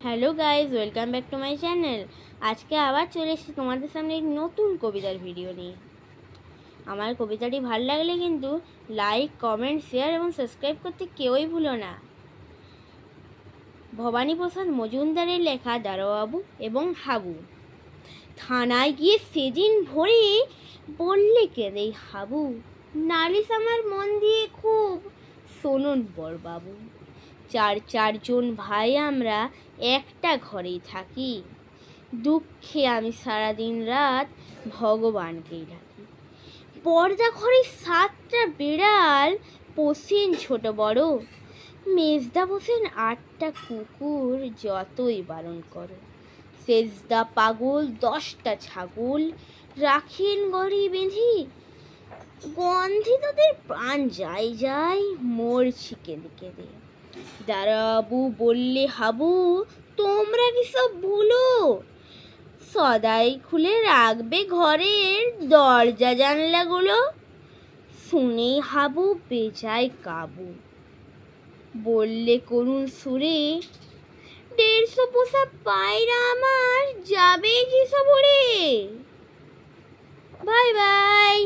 Hello guys, welcome back to my channel. আজকে আবার চলে এসেছি তোমাদের সামনে এক নতুন কবিতার ভিডিও নিয়ে। আমার কবিতাটি ভালো লাগলে কিন্তু লাইক, কমেন্ট, শেয়ার এবং সাবস্ক্রাইব করতে কেউই ভুলো না। ভবানীপ্রসাদ মজুমদারের লেখা দারোয়াবু এবং হাবু। থানায় গিয়ে সেদিন ভোরে বললে কেঁদে হাবু, নালিশ আমার মন দিয়ে খুব শুনুন বড়বাবু। চারজন ভাই আমরা একটা ঘরেই থাকি, দুঃখে আমি সারাদিন রাত ভগবানকেই ডাকি। পর্দা ঘরে 7টা বিড়াল পোষেন ছোট বড়, মেজদা বসেন 8টা কুকুর যতই বারণ করো। সেজদা পাগল 10টা ছাগল রাখেন ঘরে বেঁধে, গন্ধে তাদের প্রাণ যায় যায় মরছি কেঁদে কেঁদে। দারোয়াবু বললে হাবু, তোমরা কি সব ভুলো, সদাই খুলে রাখবে ঘরের দরজা জানলাগুলো। শুনে হাবু বেজায় কাবু, বললে করুণ সুরে, 150 পোষা পায়রা আমার যাবে যে সব উড়ে। Bye bye.